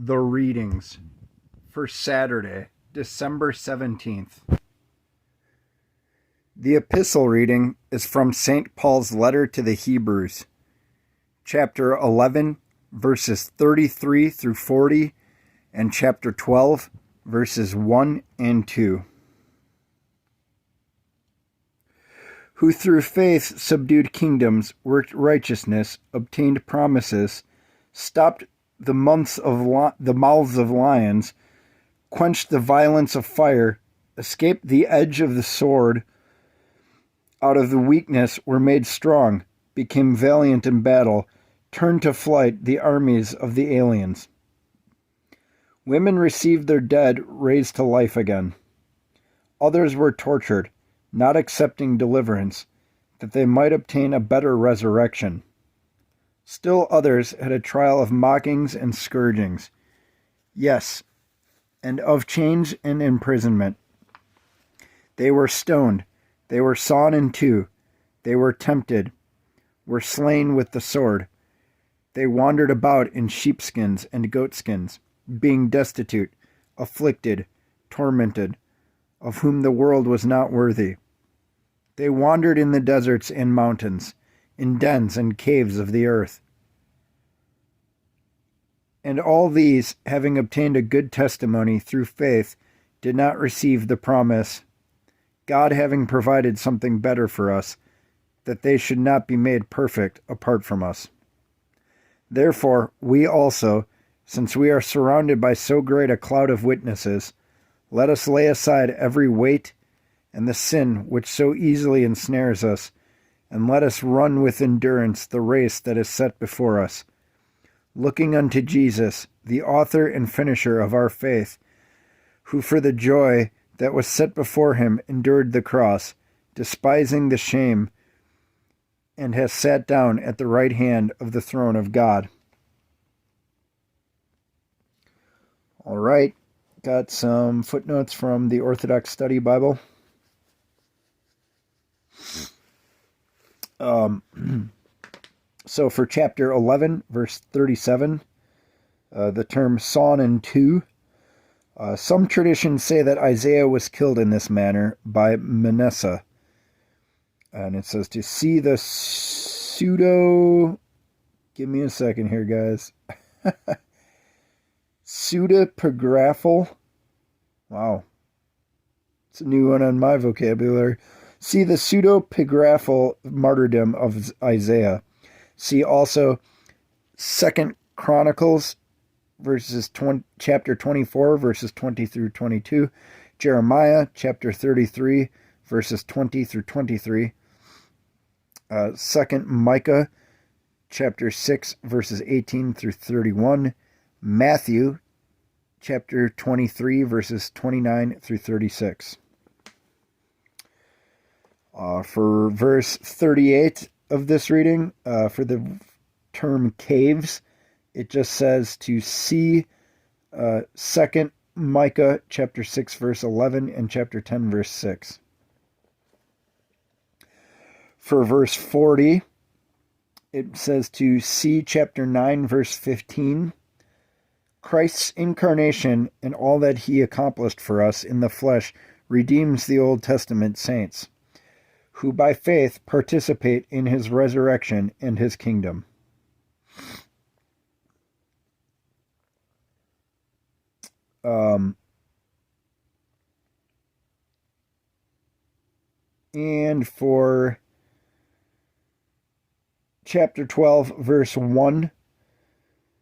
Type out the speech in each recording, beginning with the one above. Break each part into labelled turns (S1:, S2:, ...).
S1: The readings for Saturday, December 17th. The epistle reading is from St. Paul's letter to the Hebrews, chapter 11, verses 33 through 40, and chapter 12, verses 1 and 2. Who through faith subdued kingdoms, worked righteousness, obtained promises, stopped the mouths of lions, quenched the violence of fire, escaped the edge of the sword, out of the weakness were made strong, became valiant in battle, turned to flight the armies of the aliens. Women received their dead raised to life again. Others were tortured, not accepting deliverance, that they might obtain a better resurrection. Still others had a trial of mockings and scourgings, yes, and of chains and imprisonment. They were stoned, they were sawn in two, they were tempted, were slain with the sword. They wandered about in sheepskins and goatskins, being destitute, afflicted, tormented, of whom the world was not worthy. They wandered in the deserts and mountains, in dens and caves of the earth. And all these, having obtained a good testimony through faith, did not receive the promise, God having provided something better for us, that they should not be made perfect apart from us. Therefore, we also, since we are surrounded by so great a cloud of witnesses, let us lay aside every weight and the sin which so easily ensnares us, and let us run with endurance the race that is set before us, looking unto Jesus, the author and finisher of our faith, who for the joy that was set before him endured the cross, despising the shame, and has sat down at the right hand of the throne of God. All right, got some footnotes from the Orthodox Study Bible. So for chapter 11, verse 37, the term sawn in two. Some traditions say that Isaiah was killed in this manner by Manasseh. And it says to see the give me a second here, guys. Pseudepigraphal. Wow. It's a new one on my vocabulary. See the pseudepigraphal martyrdom of Isaiah. See also 2 Chronicles chapter 24, verses 20 through 22. Jeremiah chapter 33, verses 20 through 23. 2 Micah chapter 6, verses 18 through 31. Matthew chapter 23, verses 29 through 36. For verse 38 of this reading, for the term caves, it just says to see 2 Micah chapter 6, verse 11 and chapter 10, verse 6. For verse 40, it says to see chapter 9, verse 15. Christ's incarnation and all that he accomplished for us in the flesh redeems the Old Testament saints, who by faith participate in his resurrection and his kingdom. And for chapter 12, verse 1,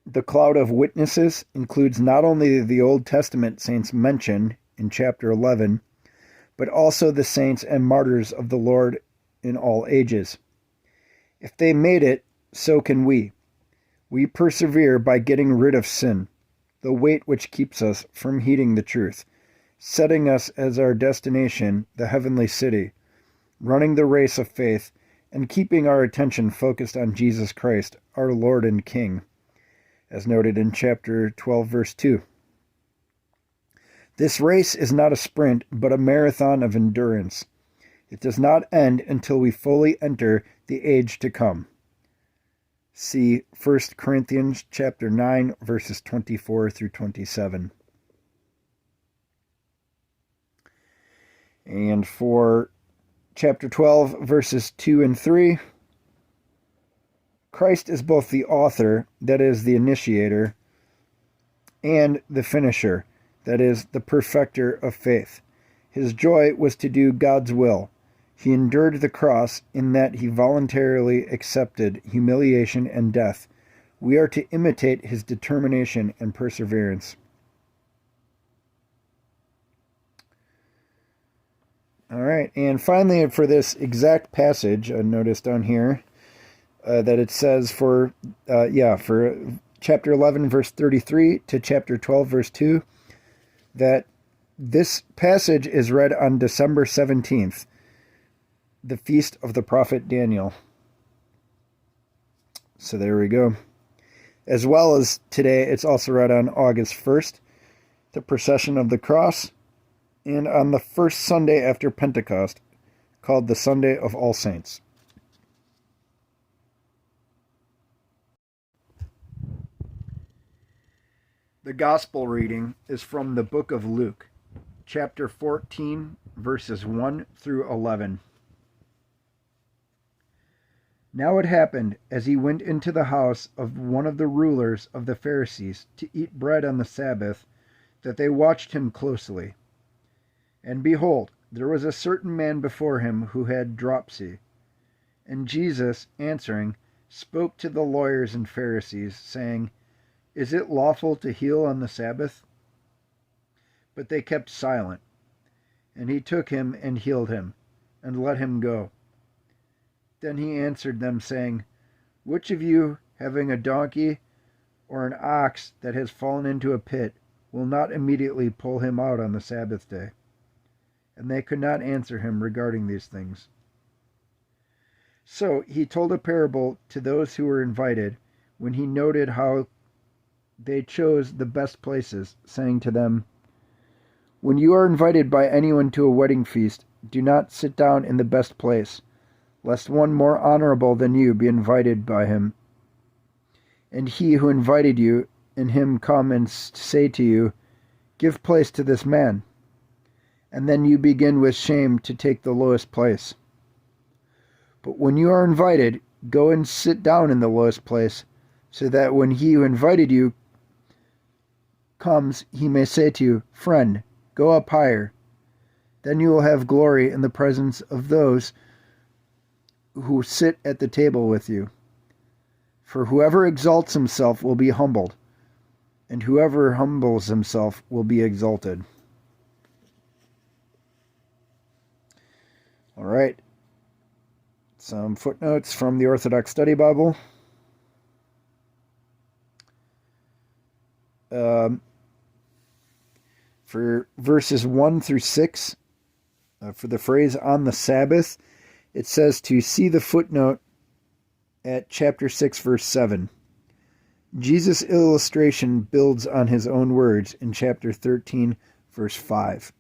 S1: the cloud of witnesses includes not only the Old Testament saints mentioned in chapter 11, but also the saints and martyrs of the Lord in all ages. If they made it, so can we. We persevere by getting rid of sin, the weight which keeps us from heeding the truth, setting us as our destination, the heavenly city, running the race of faith, and keeping our attention focused on Jesus Christ, our Lord and King, as noted in chapter 12, verse 2. This race is not a sprint, but a marathon of endurance. It does not end until we fully enter the age to come. See 1 Corinthians chapter 9, verses 24 through 27. And for chapter 12, verses 2 and 3, Christ is both the author, that is, the initiator, and the finisher, that is, the perfecter of faith. His joy was to do God's will. He endured the cross in that he voluntarily accepted humiliation and death. We are to imitate his determination and perseverance. All right, and finally for this exact passage, I noticed down here that it says for chapter 11, verse 33 to chapter 12, verse 2, that this passage is read on December 17th, the feast of the prophet Daniel. So there we go. As well as today, it's also read on August 1st, the procession of the cross, and on the first Sunday after Pentecost, called the Sunday of All Saints. The Gospel reading is from the book of Luke, chapter 14, verses 1 through 11. Now it happened, as he went into the house of one of the rulers of the Pharisees to eat bread on the Sabbath, that they watched him closely. And behold, there was a certain man before him who had dropsy. And Jesus, answering, spoke to the lawyers and Pharisees, saying, Is it lawful to heal on the Sabbath? But they kept silent. And he took him and healed him, and let him go. Then he answered them, saying, Which of you, having a donkey or an ox that has fallen into a pit, will not immediately pull him out on the Sabbath day? And they could not answer him regarding these things. So he told a parable to those who were invited, when he noted how they chose the best places, saying to them, When you are invited by anyone to a wedding feast, do not sit down in the best place, lest one more honorable than you be invited by him. And he who invited you and him come and say to you, Give place to this man. And then you begin with shame to take the lowest place. But when you are invited, go and sit down in the lowest place, so that when he who invited you comes, he may say to you, Friend, go up higher. Then you will have glory in the presence of those who sit at the table with you. For whoever exalts himself will be humbled, and whoever humbles himself will be exalted. All right. Some footnotes from the Orthodox Study Bible. For verses 1 through 6, for the phrase on the Sabbath, it says to see the footnote at chapter 6, verse 7. Jesus' illustration builds on his own words in chapter 13, verse 5.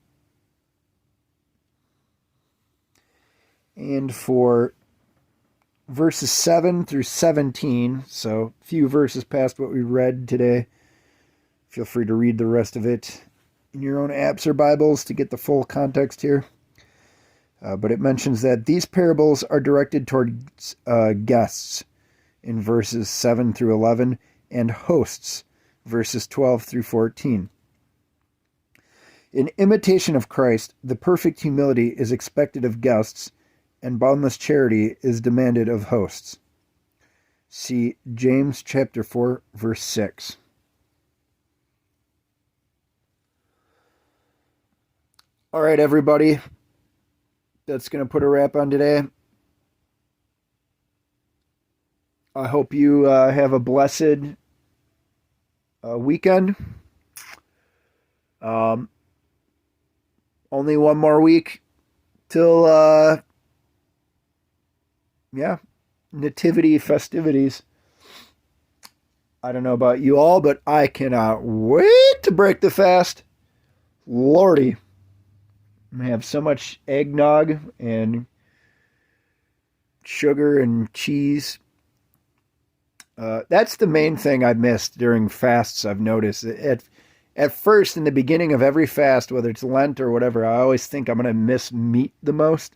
S1: And for verses 7 through 17, so a few verses past what we read today, feel free to read the rest of it in your own apps or Bibles to get the full context here. But it mentions that these parables are directed towards guests in verses 7 through 11 and hosts, verses 12 through 14. In imitation of Christ, the perfect humility is expected of guests, and boundless charity is demanded of hosts. See James chapter 4, verse 6. All right, everybody. That's going to put a wrap on today. I hope you have a blessed weekend. Only one more week till, nativity festivities. I don't know about you all, but I cannot wait to break the fast. Lordy. I have so much eggnog and sugar and cheese That's the main thing I missed during fasts. I've noticed at first in the beginning of every fast, whether it's Lent or whatever, I always think I'm going to miss meat the most.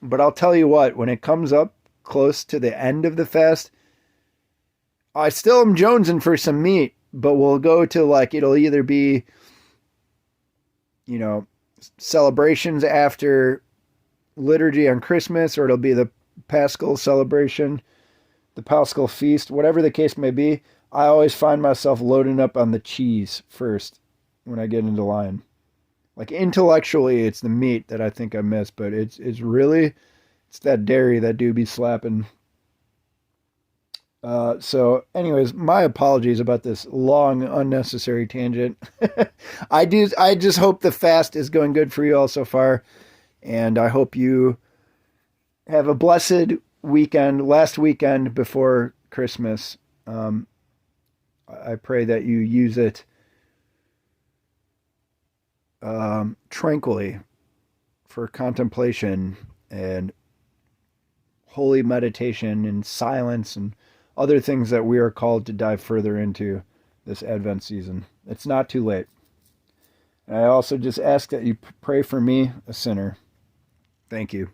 S1: But I'll tell you what, when it comes up close to the end of the fast, I still am jonesing for some meat, but we'll go to like, it'll either be, you know, celebrations after liturgy on Christmas, or it'll be the Paschal celebration, the Paschal feast, whatever the case may be. I always find myself loading up on the cheese first when I get into line. Like intellectually, it's the meat that I think I miss, but it's really it's that dairy that do be slapping. So, anyways, my apologies about this long, unnecessary tangent. I just hope the fast is going good for you all so far, and I hope you have a blessed weekend, last weekend before Christmas. I pray that you use it tranquilly for contemplation and holy meditation and silence and other things that we are called to dive further into this Advent season. It's not too late. And I also just ask that you pray for me, a sinner. Thank you.